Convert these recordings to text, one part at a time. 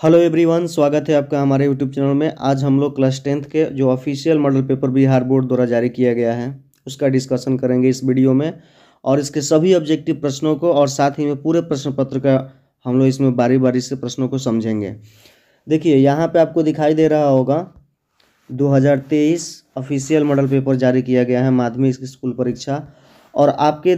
Hello everyone, स्वागत है आपका हमारे यूट्यूब चैनल में। आज हम लोग क्लास 10th के जो official model paper Bihar board द्वारा जारी किया गया है उसका डिस्कशन करेंगे इस वीडियो में, और इसके सभी ऑब्जेक्टिव प्रश्नों को और साथ ही में पूरे प्रश्न पत्र का हम लोग इसमें बारी बारी से प्रश्नों को समझेंगे। देखिए यहाँ पे आपको दिखाई दे रहा होगा 2023 ऑफिशियल मॉडल पेपर जारी किया गया है, माध्यमिक स्कूल परीक्षा। और आपके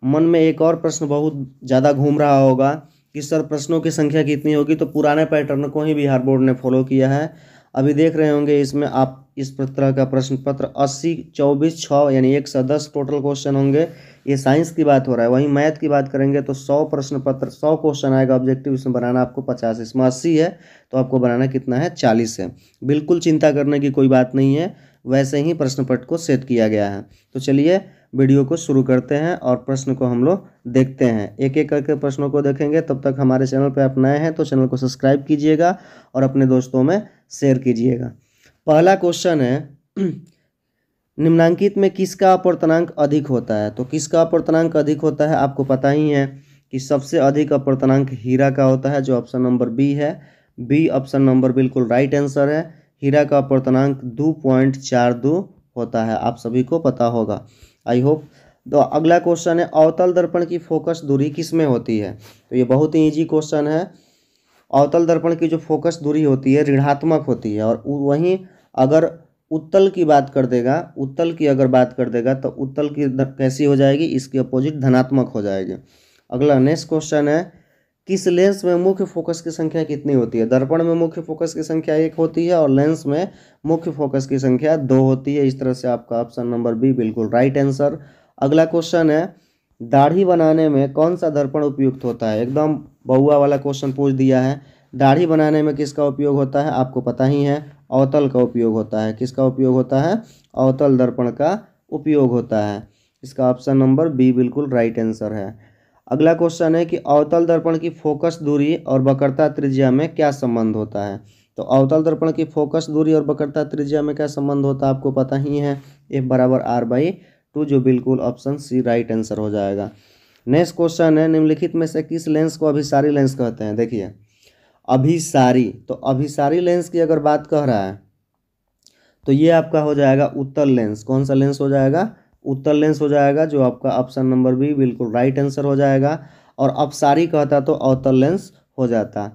मन में एक और प्रश्न बहुत ज़्यादा घूम रहा होगा कि सर प्रश्नों की संख्या कितनी होगी। तो पुराने पैटर्न को ही बिहार बोर्ड ने फॉलो किया है। अभी देख रहे होंगे इसमें आप इस तरह का प्रश्न पत्र 80, 24, 6 यानी 110 टोटल क्वेश्चन होंगे। ये साइंस की बात हो रहा है। वहीं मैथ की बात करेंगे तो 100 प्रश्न पत्र, 100 क्वेश्चन आएगा ऑब्जेक्टिव। इसमें बनाना आपको 50, इसमें 80 है तो आपको बनाना कितना है, 40 है। बिल्कुल चिंता करने की कोई बात नहीं है, वैसे ही प्रश्न पत्र को सेट किया गया है। तो चलिए वीडियो को शुरू करते हैं और प्रश्न को हम लोग देखते हैं। एक एक करके प्रश्नों को देखेंगे। तब तक हमारे चैनल पर आप नए हैं तो चैनल को सब्सक्राइब कीजिएगा और अपने दोस्तों में शेयर कीजिएगा। पहला क्वेश्चन है, निम्नांकित में किसका अपर्तनांक अधिक होता है। तो किसका अपर्तनांक अधिक होता है आपको पता ही है कि सबसे अधिक अपर्तनांक हीरा का होता है, जो ऑप्शन नंबर बी है। बी ऑप्शन नंबर बिल्कुल राइट आंसर है। हीरा का अपर्तनांक 2.42 होता है, आप सभी को पता होगा, आई होप। तो अगला क्वेश्चन है, अवतल दर्पण की फोकस दूरी किस में होती है। तो ये बहुत ही इजी क्वेश्चन है। अवतल दर्पण की जो फोकस दूरी होती है ऋणात्मक होती है, और वहीं अगर उत्तल की बात कर देगा, उत्तल की अगर बात कर देगा तो उत्तल की कैसी हो जाएगी, इसकी अपोजिट धनात्मक हो जाएगी। अगला नेक्स्ट क्वेश्चन है, किस लेंस में मुख्य फोकस की संख्या कितनी होती है। दर्पण में मुख्य फोकस की संख्या 1 होती है और लेंस में मुख्य फोकस की संख्या 2 होती है। इस तरह से आपका ऑप्शन नंबर बी बिल्कुल राइट आंसर। अगला क्वेश्चन है, दाढ़ी बनाने में कौन सा दर्पण उपयुक्त होता है। एकदम बहुआ वाला क्वेश्चन पूछ दिया है। दाढ़ी बनाने में किसका उपयोग होता है आपको पता ही है, अवतल का उपयोग होता है। किसका उपयोग होता है, अवतल दर्पण का उपयोग होता है। इसका ऑप्शन नंबर बी बिल्कुल राइट आंसर है। अगला क्वेश्चन है कि अवतल दर्पण की फोकस दूरी और वक्रता त्रिज्या में क्या संबंध होता है। तो अवतल दर्पण की फोकस दूरी और वक्रता त्रिज्या में क्या संबंध होता है आपको पता ही है, F = R/2, जो बिल्कुल ऑप्शन सी राइट आंसर हो जाएगा। नेक्स्ट क्वेश्चन है, निम्नलिखित में से किस लेंस को अभिसारी लेंस कहते हैं। देखिए अभिसारी, तो अभिसारी लेंस की अगर बात कह रहा है तो ये आपका हो जाएगा उत्तल लेंस। कौन सा लेंस हो जाएगा, उत्तल लेंस हो जाएगा, जो आपका ऑप्शन नंबर बी बिल्कुल राइट आंसर हो जाएगा। और अपसारी कहता तो अवतल लेंस हो जाता।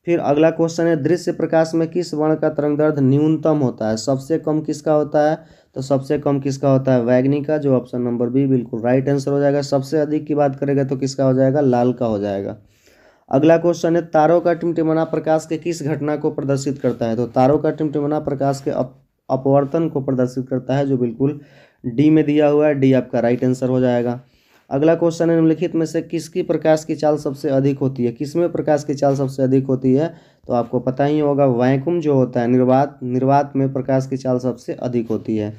फिर अगला क्वेश्चन है, दृश्य प्रकाश में किस वर्ण का तरंगदैर्ध्य न्यूनतम होता है। सबसे कम किसका होता है, तो सबसे कम किसका होता है, बैंगनी का, जो ऑप्शन नंबर बी बिल्कुल राइट आंसर हो जाएगा। सबसे अधिक की बात करेगा तो किसका हो जाएगा, लाल का हो जाएगा। अगला क्वेश्चन है, तारों का टिमटिमाना प्रकाश के किस घटना को प्रदर्शित करता है। तो तारों का टिमटिमाना प्रकाश के अपवर्तन को प्रदर्शित करता है, जो बिल्कुल डी में दिया हुआ है। डी आपका राइट आंसर हो जाएगा। अगला क्वेश्चन है, निम्नलिखित में से किसकी प्रकाश की चाल सबसे अधिक होती है। किसमें प्रकाश की चाल सबसे अधिक होती है, तो आपको पता ही होगा, वैक्यूम जो होता है, निर्वात में प्रकाश की चाल सबसे अधिक होती है।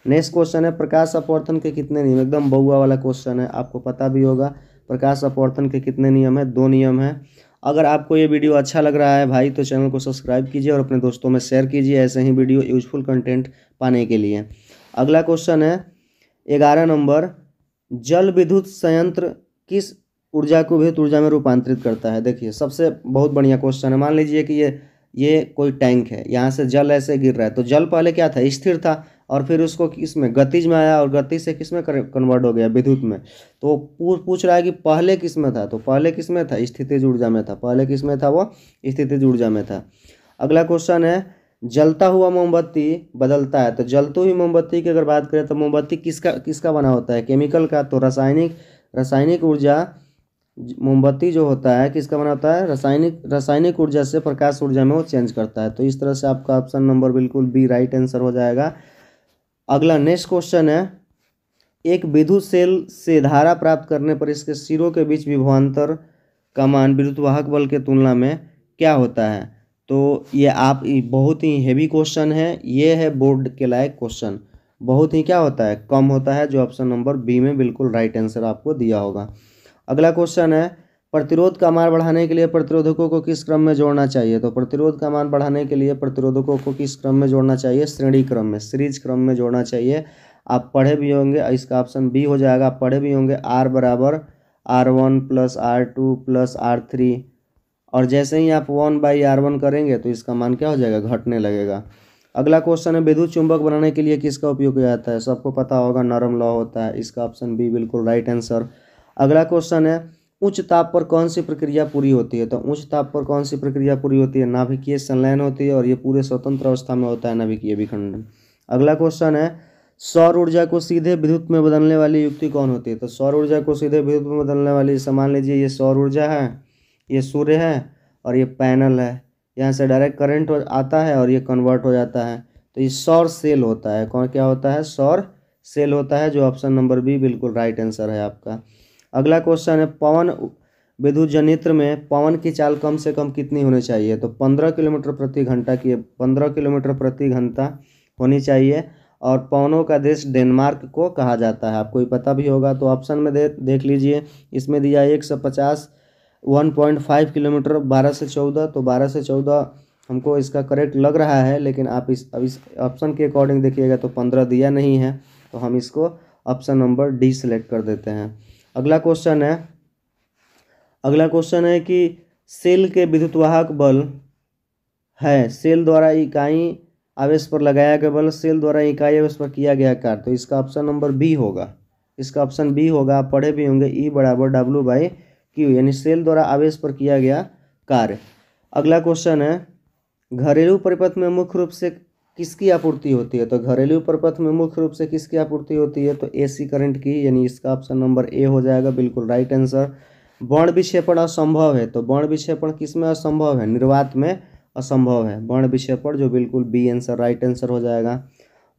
नेक्स्ट क्वेश्चन है, प्रकाश अपवर्तन के कितने नियम। एकदम बहुआ वाला क्वेश्चन है, आपको पता भी होगा प्रकाश अपवर्तन के कितने नियम है, 2 नियम है। अगर आपको ये वीडियो अच्छा लग रहा है भाई तो चैनल को सब्सक्राइब कीजिए और अपने दोस्तों में शेयर कीजिए, ऐसे ही वीडियो यूजफुल कंटेंट पाने के लिए। अगला क्वेश्चन है 11 नंबर, जल विद्युत संयंत्र किस ऊर्जा को विद्युत ऊर्जा में रूपांतरित करता है। देखिए सबसे बहुत बढ़िया क्वेश्चन है। मान लीजिए कि ये कोई टैंक है, यहाँ से जल ऐसे गिर रहा है, तो जल पहले क्या था, स्थिर था, और फिर उसको किस में, गतिज में आया, और गति से किस में कन्वर्ट हो गया, विद्युत में। तो पूछ रहा है कि पहले किस में था, तो पहले किस में था, स्थितिज ऊर्जा में था। पहले किस में था, वो स्थितिज ऊर्जा में था। अगला क्वेश्चन है, जलता हुआ मोमबत्ती बदलता है। तो जलती हुई मोमबत्ती की अगर बात करें तो मोमबत्ती किसका बना होता है, केमिकल का। तो रासायनिक ऊर्जा, मोमबत्ती जो होता है किसका बना होता है, रासायनिक ऊर्जा से प्रकाश ऊर्जा में वो चेंज करता है। तो इस तरह से आपका ऑप्शन नंबर बिल्कुल बी राइट आंसर हो जाएगा। अगला नेक्स्ट क्वेश्चन है, एक विद्युत सेल से धारा प्राप्त करने पर इसके सिरों के बीच विभवांतर का मान विद्युत वाहक बल के तुलना में क्या होता है। तो ये बहुत ही हेवी क्वेश्चन है, ये है बोर्ड के लायक क्वेश्चन। बहुत ही क्या होता है, कम होता है, जो ऑप्शन नंबर बी में बिल्कुल राइट आंसर आपको दिया होगा। अगला क्वेश्चन है, प्रतिरोध का मान बढ़ाने के लिए प्रतिरोधकों को किस क्रम में जोड़ना चाहिए। तो प्रतिरोध का मान बढ़ाने के लिए प्रतिरोधकों को किस क्रम में जोड़ना चाहिए, श्रेणी क्रम में, सीरीज क्रम में जोड़ना चाहिए। आप पढ़े भी होंगे, इसका ऑप्शन बी हो जाएगा। आप पढ़े भी होंगे R = R1 + R2 + R3 और जैसे ही आप 1/R1 करेंगे तो इसका मान क्या हो जाएगा, घटने लगेगा। अगला क्वेश्चन है, विद्युत चुंबक बनाने के लिए किसका उपयोग किया जाता है? सबको पता होगा, नरम लौह होता है। इसका ऑप्शन बी बिल्कुल राइट आंसर। अगला क्वेश्चन है, उच्च ताप पर कौन सी प्रक्रिया पूरी होती है? तो उच्च ताप पर कौन सी प्रक्रिया पूरी होती है? नाभिकीय संलयन होती है, और ये पूरे स्वतंत्र अवस्था में होता है नाभिकीय विखंडन। अगला क्वेश्चन है, सौर ऊर्जा को सीधे विद्युत में बदलने वाली युक्ति कौन होती है? तो सौर ऊर्जा को सीधे विद्युत में बदलने वाली, मान लीजिए ये सौर ऊर्जा है, ये सूर्य है, और ये पैनल है। यहाँ से डायरेक्ट करंट आता है और ये कन्वर्ट हो जाता है, तो ये सौर सेल होता है। कौन क्या होता है? सौर सेल होता है, जो ऑप्शन नंबर बी बिल्कुल राइट आंसर है आपका। अगला क्वेश्चन है, पवन विद्युत जनयंत्र में पवन की चाल कम से कम कितनी होनी चाहिए? तो 15 किलोमीटर प्रति घंटा की, 15 किलोमीटर प्रति घंटा होनी चाहिए। और पवनों का देश डेनमार्क को कहा जाता है, आपको ही पता भी होगा। तो ऑप्शन में देख लीजिए, इसमें दिया 150 1.5 किलोमीटर 12 से 14, तो 12 से 14 हमको इसका करेक्ट लग रहा है, लेकिन आप इस ऑप्शन के अकॉर्डिंग देखिएगा तो 15 दिया नहीं है, तो हम इसको ऑप्शन नंबर डी सेलेक्ट कर देते हैं। अगला क्वेश्चन है कि सेल के विद्युतवाहक बल है, सेल द्वारा इकाई आवेश पर लगाया गया बल, सेल द्वारा इकाई आवेश पर किया गया कार्य। तो इसका ऑप्शन नंबर बी होगा, इसका ऑप्शन बी होगा। आप पढ़े भी होंगे, E = W/Q, यानी सेल द्वारा आवेश पर किया गया कार्य। अगला क्वेश्चन है, घरेलू परिपथ में मुख्य रूप से किसकी आपूर्ति होती है? तो घरेलू परिपथ में मुख्य रूप से किसकी आपूर्ति होती है? तो AC करंट की, यानी इसका ऑप्शन नंबर ए हो जाएगा, बिल्कुल राइट आंसर। वर्ण विक्षेपण असंभव है, तो वर्ण विक्षेपण किस में असंभव है? निर्वात में असंभव है वर्ण विक्षेपण, जो बिल्कुल बी आंसर राइट आंसर हो जाएगा।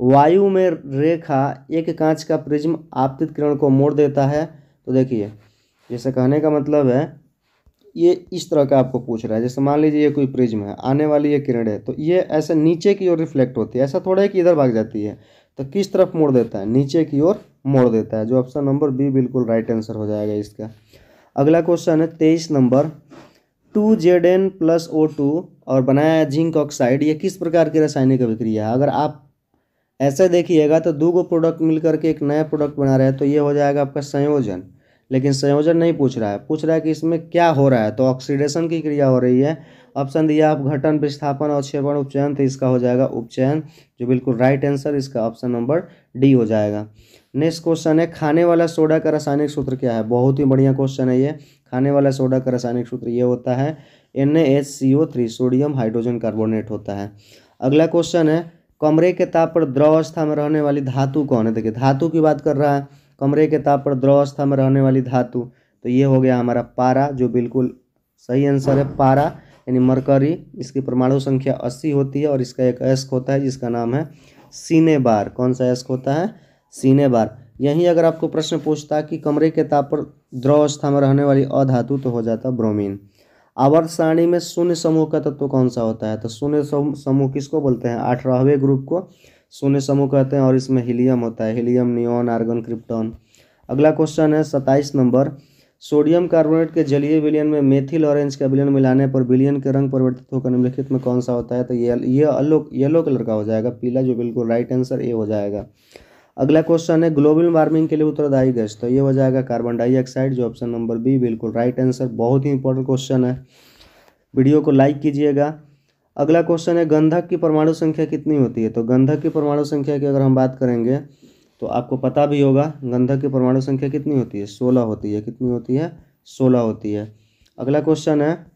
वायु में रेखा एक कांच का प्रिज्म आपतित किरण को मोड़ देता है। तो देखिए, जैसे कहने का मतलब है, ये इस तरह का आपको पूछ रहा है, जैसे मान लीजिए ये कोई प्रिज्म है, आने वाली ये किरण है, तो ये ऐसे नीचे की ओर रिफ्लेक्ट होती है, ऐसा थोड़ा है कि इधर भाग जाती है। तो किस तरफ मोड़ देता है? नीचे की ओर मोड़ देता है, जो ऑप्शन नंबर बी बिल्कुल राइट आंसर हो जाएगा इसका। अगला क्वेश्चन है 23 नंबर, 2Zn+O2 और बनाया है जिंक ऑक्साइड, ये किस प्रकार की रासायनिक अभिक्रिया है? अगर आप ऐसे देखिएगा तो दो प्रोडक्ट मिलकर के एक नया प्रोडक्ट बना रहे हैं, तो ये हो जाएगा आपका संयोजन। लेकिन संयोजन नहीं पूछ रहा है, पूछ रहा है कि इसमें क्या हो रहा है, तो ऑक्सीडेशन की क्रिया हो रही है। ऑप्शन दिया आप घटन, विस्थापन, अवक्षेपण, उपचयन, तो इसका हो जाएगा उपचयन, जो बिल्कुल राइट आंसर, इसका ऑप्शन नंबर डी हो जाएगा। नेक्स्ट क्वेश्चन है, खाने वाला सोडा का रासायनिक सूत्र क्या है? बहुत ही बढ़िया क्वेश्चन है ये। खाने वाला सोडा का रासायनिक सूत्र ये होता है NaHCO3, सोडियम हाइड्रोजन कार्बोनेट होता है। अगला क्वेश्चन है, कमरे के ताप पर द्रव अवस्था में रहने वाली धातु कौन है? देखिए, धातु की बात कर रहा है, कमरे के ताप पर द्रव अवस्था में रहने वाली धातु, तो ये हो गया हमारा पारा, जो बिल्कुल सही आंसर है, पारा यानी मरकरी। इसकी परमाणु संख्या 80 होती है, और इसका एक अयस्क होता है जिसका नाम है सिनेबार। कौन सा अयस्क होता है? सिनेबार। यहीं अगर आपको प्रश्न पूछता कि कमरे के ताप पर द्रव अवस्था में रहने वाली अधातु, तो हो जाता ब्रोमीन। आवर्त सारणी में शून्य समूह का तत्व कौन सा होता है? तो शून्य समूह किसको बोलते हैं? 18वें ग्रुप को शून्य समूह कहते हैं, और इसमें हीलियम होता है, हीलियम, नियॉन, आर्गन, क्रिप्टॉन। अगला क्वेश्चन है 27 नंबर, सोडियम कार्बोनेट के जलीय विलयन में मेथिल ऑरेंज का विलयन मिलाने पर विलयन के रंग परिवर्तित होकर निम्नलिखित में कौन सा होता है? तो ये येलो कलर का हो जाएगा, पीला, जो बिल्कुल राइट आंसर ए हो जाएगा। अगला क्वेश्चन है, ग्लोबल वार्मिंग के लिए उत्तरदायी गैस, तो ये हो जाएगा कार्बन डाइऑक्साइड, जो ऑप्शन नंबर बी बिल्कुल राइट आंसर। बहुत ही इंपॉर्टेंट क्वेश्चन है, वीडियो को लाइक कीजिएगा। अगला क्वेश्चन है, गंधक की परमाणु संख्या कितनी होती है? तो गंधक की परमाणु संख्या की अगर हम बात करेंगे तो आपको पता भी होगा, गंधक की परमाणु संख्या कितनी होती है? 16 होती है। कितनी होती है? 16 होती है। अगला क्वेश्चन है,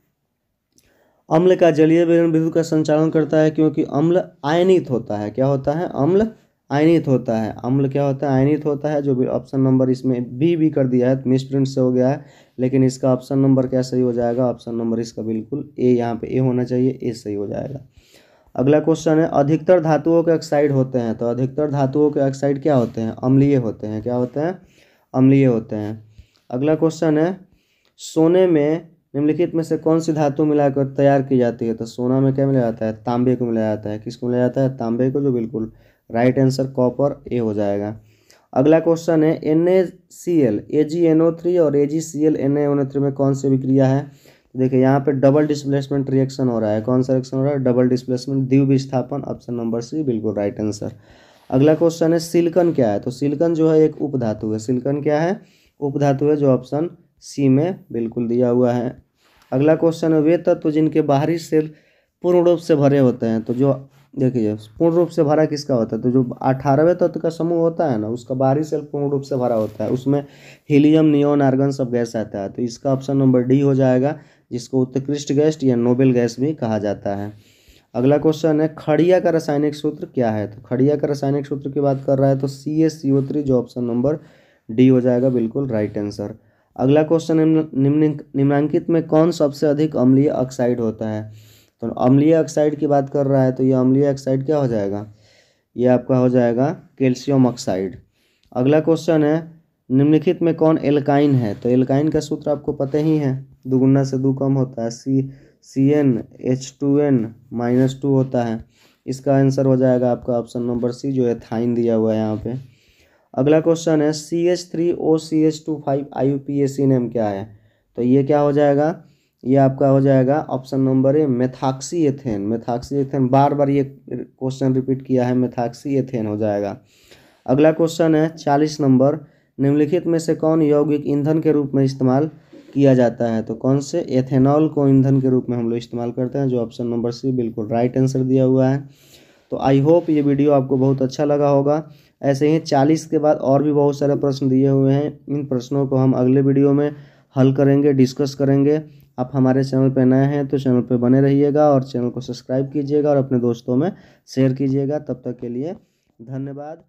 अम्ल का जलीय विलयन विद्युत का संचालन करता है क्योंकि अम्ल आयनित होता है। क्या होता है? अम्ल आयनित होता है। अम्ल क्या होता है? आयनित होता है, जो भी ऑप्शन नंबर इसमें बी कर दिया है, मिस प्रिंट से हो गया है, लेकिन इसका ऑप्शन नंबर क्या सही हो जाएगा? ऑप्शन नंबर इसका बिल्कुल ए, यहाँ पे ए होना चाहिए, ए सही हो जाएगा। अगला क्वेश्चन है, अधिकतर धातुओं के ऑक्साइड होते हैं, तो अधिकतर धातुओं के ऑक्साइड क्या होते हैं? अम्लीय होते हैं। क्या होते हैं? अम्लीय होते हैं। अगला क्वेश्चन है, सोने में निम्नलिखित में से कौन सी धातु मिलाकर तैयार की जाती है? तो सोना में क्या मिलाया जाता है? तांबे को मिलाया जाता है। किसको मिलाया जाता है? तांबे को, जो बिल्कुल राइट आंसर कॉपर, ए हो जाएगा। अगला क्वेश्चन है, NaCl AgNO3 और AgCl NaNO3 में कौन सी अभिक्रिया है? तो देखिए, यहाँ पे डबल डिस्प्लेसमेंट रिएक्शन हो रहा है। कौन सा रिएक्शन हो रहा है? डबल डिस्प्लेसमेंट, द्विविस्थापन, ऑप्शन नंबर सी बिल्कुल राइट आंसर। अगला क्वेश्चन है, सिलिकॉन क्या है? तो सिलिकॉन जो है एक उपधातु है। सिलिकॉन क्या है? उपधातु है, जो ऑप्शन सी में बिल्कुल दिया हुआ है। अगला क्वेश्चन है वे तत्व जिनके बाहरी सेल पूर्ण रूप से भरे होते हैं। तो जो देखिए पूर्ण रूप से भरा किसका होता है, तो जो 18वें तत्व का समूह होता है ना, उसका बाहरी सेल पूर्ण रूप से भरा होता है, उसमें हीलियम, नियोन, आर्गन सब गैस आता है। तो इसका ऑप्शन नंबर डी हो जाएगा, जिसको उत्कृष्ट गैस या नोबेल गैस भी कहा जाता है। अगला क्वेश्चन है खड़िया का रासायनिक सूत्र क्या है। तो खड़िया का रासायनिक सूत्र की बात कर रहा है तो CaCO3, जो ऑप्शन नंबर डी हो जाएगा बिल्कुल राइट आंसर। अगला क्वेश्चन निम्नलिखित में कौन सबसे अधिक अम्लीय ऑक्साइड होता है। तो अम्लीय ऑक्साइड की बात कर रहा है तो ये अम्लीय ऑक्साइड क्या हो जाएगा, ये आपका हो जाएगा कैल्शियम ऑक्साइड। अगला क्वेश्चन है निम्नलिखित में कौन एल्काइन है। तो एल्काइन का सूत्र आपको पता ही है, दुगुना से दो कम होता है, CnH2n-2 होता है। इसका आंसर हो जाएगा आपका ऑप्शन नंबर सी, जो एथाइन दिया हुआ है यहाँ पे। अगला क्वेश्चन है CH3OCH25 IUPAC नेम क्या है। तो ये क्या हो जाएगा, ये आपका हो जाएगा option number A methoxy ethane. Methoxy ethane, बार बार ये क्वेश्चन रिपीट किया है, मेथॉक्सी एथेन हो जाएगा। अगला क्वेश्चन है 40 नंबर, निम्नलिखित में से कौन यौगिक ईंधन के रूप में इस्तेमाल किया जाता है। तो कौन से, एथेनॉल को ईंधन के रूप में हम लोग इस्तेमाल करते हैं, जो ऑप्शन नंबर सी बिल्कुल राइट आंसर दिया हुआ है। तो आई होप ये वीडियो आपको बहुत अच्छा लगा होगा। ऐसे ही 40 के बाद और भी बहुत सारे प्रश्न दिए हुए हैं, इन प्रश्नों को हम अगले वीडियो में हल करेंगे, डिस्कस करेंगे। आप हमारे चैनल पर नए हैं तो चैनल पर बने रहिएगा और चैनल को सब्सक्राइब कीजिएगा और अपने दोस्तों में शेयर कीजिएगा। तब तक के लिए धन्यवाद।